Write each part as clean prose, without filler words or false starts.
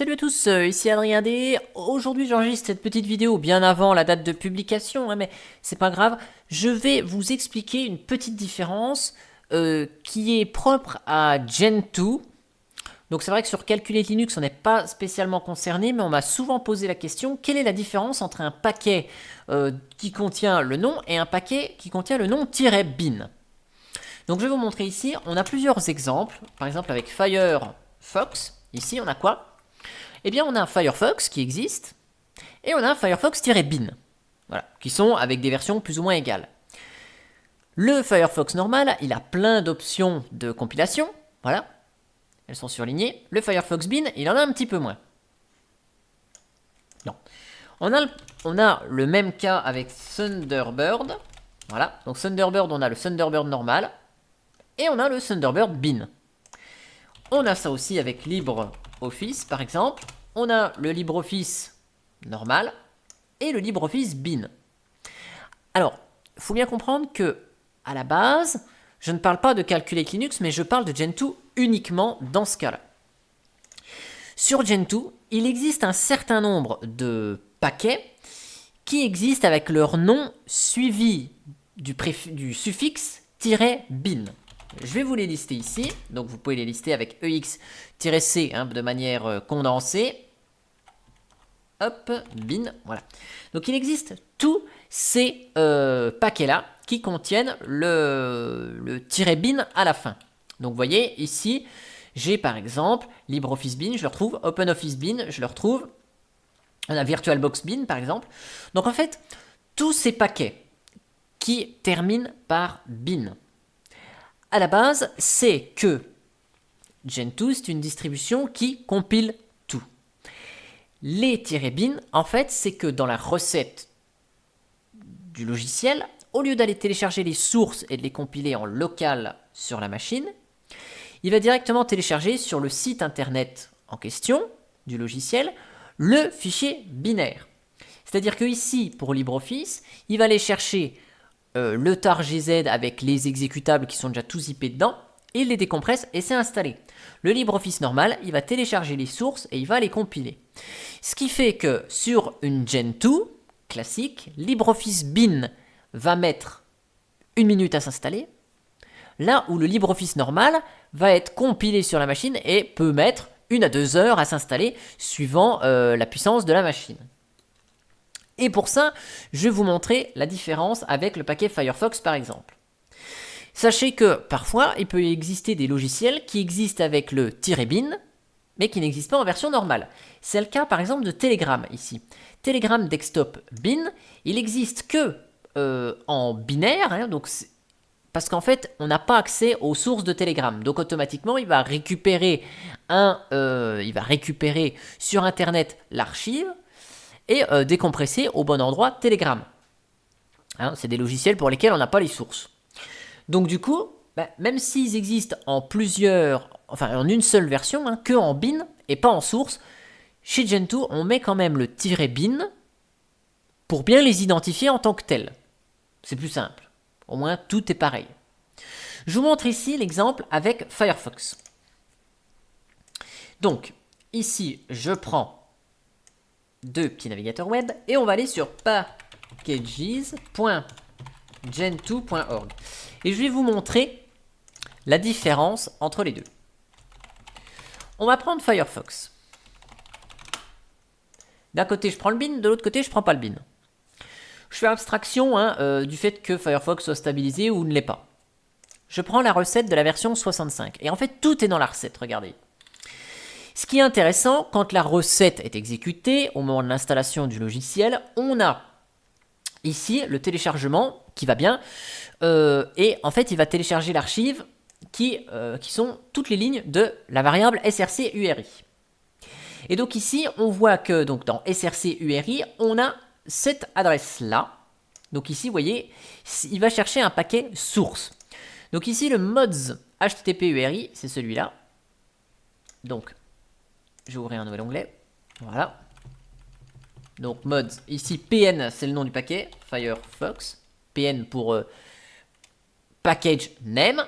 Salut à tous, ici Adrien D. Aujourd'hui j'enregistre cette petite vidéo bien avant la date de publication, mais c'est pas grave. Je vais vous expliquer une petite différence qui est propre à Gentoo. Donc c'est vrai que sur Calculate Linux on n'est pas spécialement concerné, mais on m'a souvent posé la question, quelle est la différence entre un paquet qui contient le nom et un paquet qui contient le nom "bin". Donc je vais vous montrer ici, on a plusieurs exemples. Par exemple avec Firefox, ici on a quoi? Eh bien, on a un Firefox qui existe, et on a un Firefox-bin, voilà, qui sont avec des versions plus ou moins égales. Le Firefox normal, il a plein d'options de compilation, voilà, elles sont surlignées. Le Firefox bin, il en a un petit peu moins. Non. On a le même cas avec Thunderbird, voilà, donc Thunderbird, on a le Thunderbird normal, et on a le Thunderbird bin. On a ça aussi avec LibreOffice, par exemple. On a le LibreOffice normal et le LibreOffice bin. Alors, il faut bien comprendre que, à la base, je ne parle pas de Calculate Linux, mais je parle de Gentoo uniquement dans ce cas-là. Sur Gentoo, il existe un certain nombre de paquets qui existent avec leur nom suivi du suffixe "bin". Je vais vous les lister ici, donc vous pouvez les lister avec EX-C de manière condensée. Hop, bin, voilà. Donc il existe tous ces paquets-là qui contiennent le "bin" à la fin. Donc vous voyez, ici, j'ai par exemple LibreOffice bin, je le retrouve, OpenOffice bin, je le retrouve, on a VirtualBox bin par exemple. Donc en fait, tous ces paquets qui terminent par bin, à la base, c'est que Gentoo, c'est une distribution qui compile tout. Les "bin", en fait, c'est que dans la recette du logiciel, au lieu d'aller télécharger les sources et de les compiler en local sur la machine, il va directement télécharger sur le site internet en question du logiciel le fichier binaire. C'est-à-dire que ici, pour LibreOffice, il va aller chercher le tar-gz avec les exécutables qui sont déjà tous zippés dedans, et il les décompresse et c'est installé. Le LibreOffice normal, il va télécharger les sources et il va les compiler. Ce qui fait que sur une Gentoo classique, LibreOffice bin va mettre 1 minute à s'installer, là où le LibreOffice normal va être compilé sur la machine et peut mettre 1 à 2 heures à s'installer suivant la puissance de la machine. Et pour ça, je vais vous montrer la différence avec le paquet Firefox par exemple. Sachez que parfois, il peut exister des logiciels qui existent avec le "bin", mais qui n'existent pas en version normale. C'est le cas par exemple de Telegram ici. Telegram Desktop bin, il n'existe que en binaire, donc parce qu'en fait, on n'a pas accès aux sources de Telegram. Donc automatiquement, il va récupérer sur Internet l'archive et décompresser au bon endroit Telegram. C'est des logiciels pour lesquels on n'a pas les sources. Donc du coup, même s'ils existent en en une seule version, que en bin et pas en source, chez Gentoo, on met quand même le "bin" pour bien les identifier en tant que tels. C'est plus simple. Au moins, tout est pareil. Je vous montre ici l'exemple avec Firefox. Donc, ici, je prends 2 petits navigateurs web et on va aller sur packages.gentoo.org. Et je vais vous montrer la différence entre les deux. On va prendre Firefox. D'un côté, je prends le bin, de l'autre côté, je prends pas le bin. Je fais abstraction du fait que Firefox soit stabilisé ou ne l'est pas. Je prends la recette de la version 65. Et en fait, tout est dans la recette, regardez. Ce qui est intéressant, quand la recette est exécutée, au moment de l'installation du logiciel, on a ici le téléchargement qui va bien. Et en fait, il va télécharger l'archive qui sont toutes les lignes de la variable src-uri. Et donc ici, on voit que donc, dans src-uri, on a cette adresse-là. Donc ici, vous voyez, il va chercher un paquet source. Donc ici, le mods http-uri, c'est celui-là. Donc, je vais ouvrir un nouvel onglet. Voilà. Donc mods, ici pn, c'est le nom du paquet, Firefox. Pn pour package name.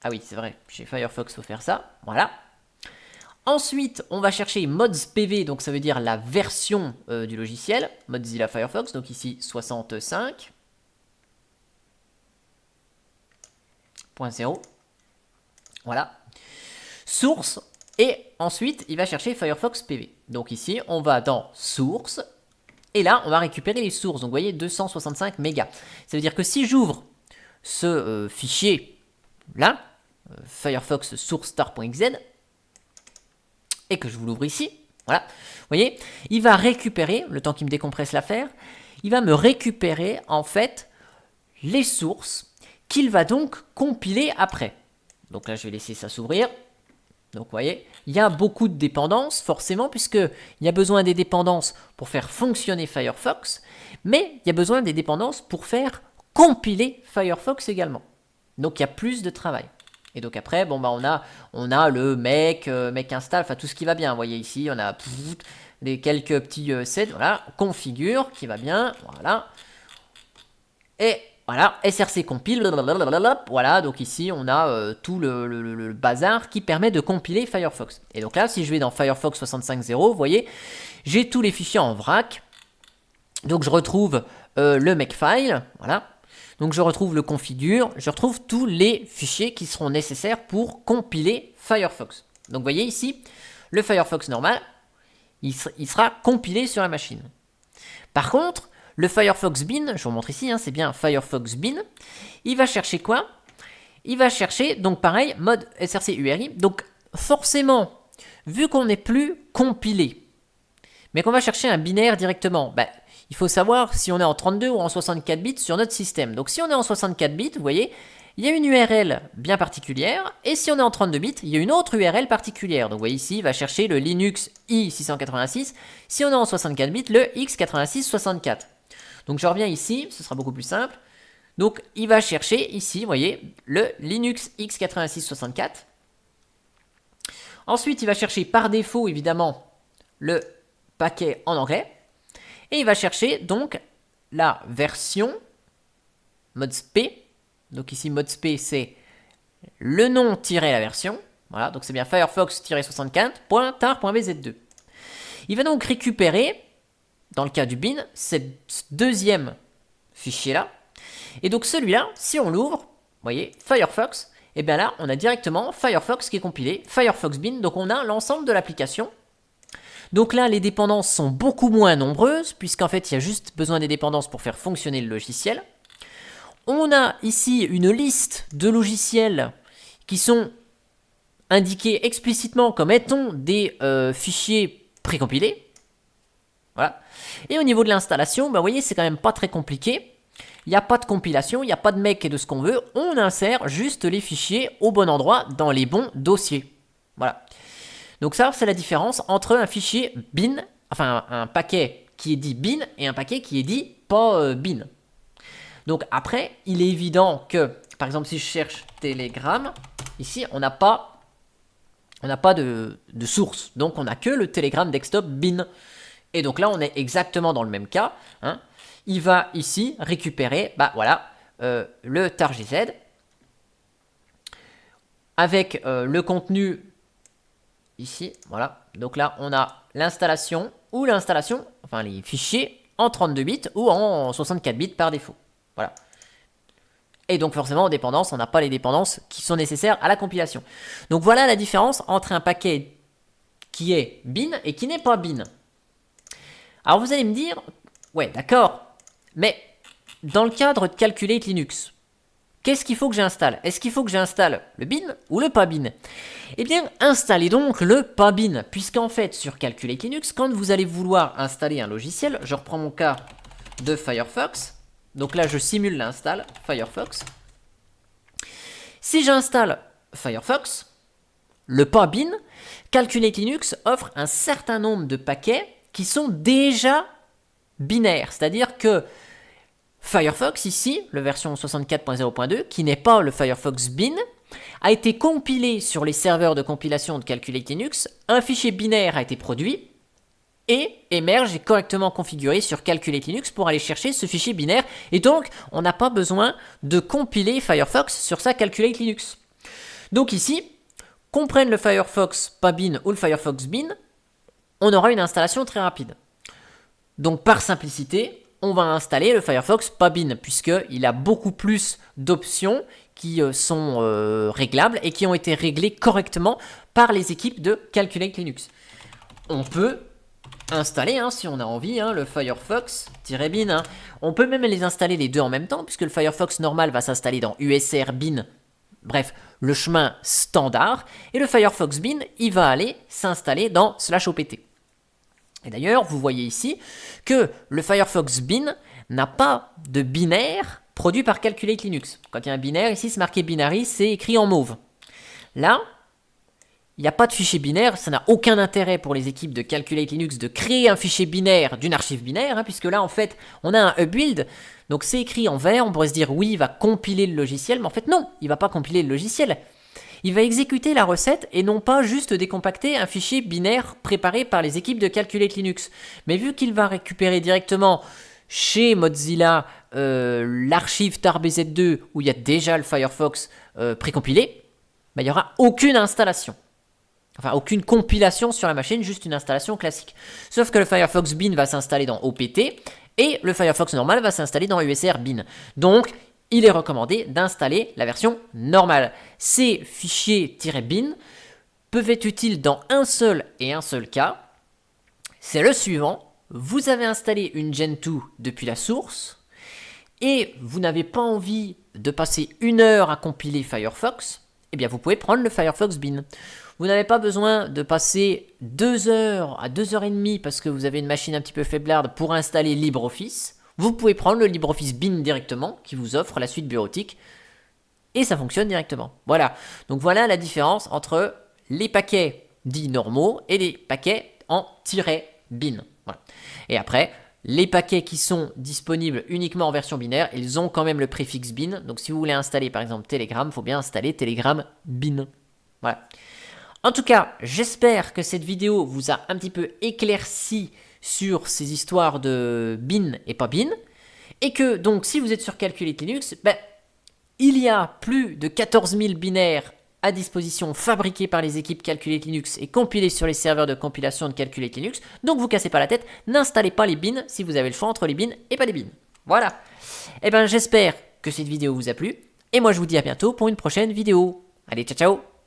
Ah oui, c'est vrai, chez Firefox, il faut faire ça. Voilà. Ensuite, on va chercher mods PV, donc ça veut dire la version du logiciel, Mozilla Firefox, donc ici 65.0. Voilà. Source, et ensuite, il va chercher Firefox PV. Donc ici, on va dans Source, et là, on va récupérer les sources. Donc vous voyez, 265 mégas. Ça veut dire que si j'ouvre ce fichier-là, Firefox source star.xz, et que je vous l'ouvre ici, voilà, vous voyez, il va récupérer, le temps qu'il me décompresse l'affaire, il va me récupérer en fait les sources qu'il va donc compiler après. Donc là, je vais laisser ça s'ouvrir. Donc vous voyez, il y a beaucoup de dépendances, forcément, puisqu'il y a besoin des dépendances pour faire fonctionner Firefox, mais il y a besoin des dépendances pour faire compiler Firefox également. Donc il y a plus de travail. Et donc après, bon, bah, on a le make install, enfin tout ce qui va bien. Vous voyez ici, on a les quelques petits sets, voilà, configure qui va bien, voilà. Et voilà, src compile, voilà, donc ici on a tout le bazar qui permet de compiler Firefox. Et donc là, si je vais dans Firefox 65.0, vous voyez, j'ai tous les fichiers en vrac. Donc je retrouve le makefile, voilà. Donc je retrouve le configure, je retrouve tous les fichiers qui seront nécessaires pour compiler Firefox. Donc vous voyez ici, le Firefox normal, il sera compilé sur la machine. Par contre, le Firefox bin, je vous montre ici, hein, c'est bien Firefox bin, il va chercher quoi? Il va chercher, donc pareil, mode src URI. Donc forcément, vu qu'on n'est plus compilé, mais qu'on va chercher un binaire directement, bah, il faut savoir si on est en 32 ou en 64 bits sur notre système. Donc si on est en 64 bits, vous voyez, il y a une URL bien particulière, et si on est en 32 bits, il y a une autre URL particulière. Donc vous voyez ici, il va chercher le Linux i686, si on est en 64 bits, le x8664. Donc je reviens ici, ce sera beaucoup plus simple. Donc il va chercher ici, vous voyez, le Linux x8664. Ensuite, il va chercher par défaut, évidemment, le paquet en anglais. Et il va chercher donc la version modsp. Donc ici, modsp, c'est le nom tiré la version. Voilà, donc c'est bien firefox-64.tar.bz2. Il va donc récupérer, dans le cas du bin, ce deuxième fichier-là. Et donc celui-là, si on l'ouvre, vous voyez, Firefox, et bien là, on a directement Firefox qui est compilé, Firefox bin, donc on a l'ensemble de l'application. Donc là, les dépendances sont beaucoup moins nombreuses, puisqu'en fait, il y a juste besoin des dépendances pour faire fonctionner le logiciel. On a ici une liste de logiciels qui sont indiqués explicitement comme étant des fichiers précompilés. Voilà. Et au niveau de l'installation, bah, vous voyez, c'est quand même pas très compliqué. Il n'y a pas de compilation, il n'y a pas de make et de ce qu'on veut. On insère juste les fichiers au bon endroit dans les bons dossiers. Voilà. Donc ça, c'est la différence entre un fichier bin, enfin un paquet qui est dit bin et un paquet qui est dit pas bin. Donc après, il est évident que, par exemple, si je cherche Telegram, ici, on n'a pas de source. Donc on n'a que le Telegram desktop bin. Et donc là, on est exactement dans le même cas. Hein. Il va ici récupérer, bah voilà, le tar.gz avec le contenu ici, voilà. Donc là, on a l'installation ou l'installation, enfin les fichiers en 32 bits ou en 64 bits par défaut. Voilà. Et donc forcément, en dépendance, on n'a pas les dépendances qui sont nécessaires à la compilation. Donc voilà la différence entre un paquet qui est bin et qui n'est pas bin. Alors vous allez me dire, ouais, d'accord, mais dans le cadre de Calculate Linux, qu'est-ce qu'il faut que j'installe? Est-ce qu'il faut que j'installe le bin ou le pas bin? Eh bien, installez donc le pas bin, puisqu'en fait, sur Calculate Linux, quand vous allez vouloir installer un logiciel, je reprends mon cas de Firefox, donc là, je simule l'install Firefox. Si j'installe Firefox, le pas bin, Calculate Linux offre un certain nombre de paquets qui sont déjà binaires, c'est-à-dire que Firefox, ici, la version 64.0.2, qui n'est pas le Firefox bin, a été compilé sur les serveurs de compilation de Calculate Linux, un fichier binaire a été produit, et émerge et correctement configuré sur Calculate Linux pour aller chercher ce fichier binaire, et donc on n'a pas besoin de compiler Firefox sur sa Calculate Linux. Donc ici, Qu'on prenne le Firefox pas bin ou le Firefox bin, on aura une installation très rapide. Donc par simplicité, on va installer le Firefox pas bin, puisqu'il a beaucoup plus d'options qui sont réglables et qui ont été réglées correctement par les équipes de Calculate Linux. On peut installer, si on a envie, le Firefox-bin. On peut même les installer les deux en même temps, puisque le Firefox normal va s'installer dans USR bin. Bref, le chemin standard. Et le Firefox bin, il va aller s'installer dans /opt. Et d'ailleurs, vous voyez ici que le Firefox bin n'a pas de binaire produit par Calculate Linux. Quand il y a un binaire, ici c'est marqué binary, c'est écrit en mauve. Là, il n'y a pas de fichier binaire, ça n'a aucun intérêt pour les équipes de Calculate Linux de créer un fichier binaire d'une archive binaire, puisque là en fait on a un ubuild, donc c'est écrit en vert, on pourrait se dire oui il va compiler le logiciel, mais en fait non, il ne va pas compiler le logiciel. Il va exécuter la recette et non pas juste décompacter un fichier binaire préparé par les équipes de Calculate Linux. Mais vu qu'il va récupérer directement chez Mozilla l'archive tarbz2 où il y a déjà le Firefox précompilé, il n'y aura aucune installation. Enfin, aucune compilation sur la machine, juste une installation classique. Sauf que le Firefox bin va s'installer dans OPT et le Firefox normal va s'installer dans USR bin. Donc, il est recommandé d'installer la version normale. Ces fichiers -bin peuvent être utiles dans un seul cas. C'est le suivant. Vous avez installé une Gentoo depuis la source et vous n'avez pas envie de passer 1 heure à compiler Firefox. Eh bien, vous pouvez prendre le Firefox bin. Vous n'avez pas besoin de passer 2 heures à 2h30 parce que vous avez une machine un petit peu faiblarde pour installer LibreOffice. Vous pouvez prendre le LibreOffice bin directement qui vous offre la suite bureautique et ça fonctionne directement. Voilà. Donc voilà la différence entre les paquets dits normaux et les paquets en -bin. Voilà. Et après, les paquets qui sont disponibles uniquement en version binaire, ils ont quand même le préfixe bin. Donc si vous voulez installer par exemple Telegram, il faut bien installer Telegram bin. Voilà. En tout cas, j'espère que cette vidéo vous a un petit peu éclairci sur ces histoires de bin et pas bin. Et que donc si vous êtes sur Calculate Linux, il y a plus de 14 000 binaires à disposition fabriqués par les équipes Calculate Linux et compilés sur les serveurs de compilation de Calculate Linux. Donc vous cassez pas la tête, n'installez pas les bins si vous avez le choix entre les bins et pas les bins. Voilà. Et j'espère que cette vidéo vous a plu. Et moi je vous dis à bientôt pour une prochaine vidéo. Allez, ciao ciao.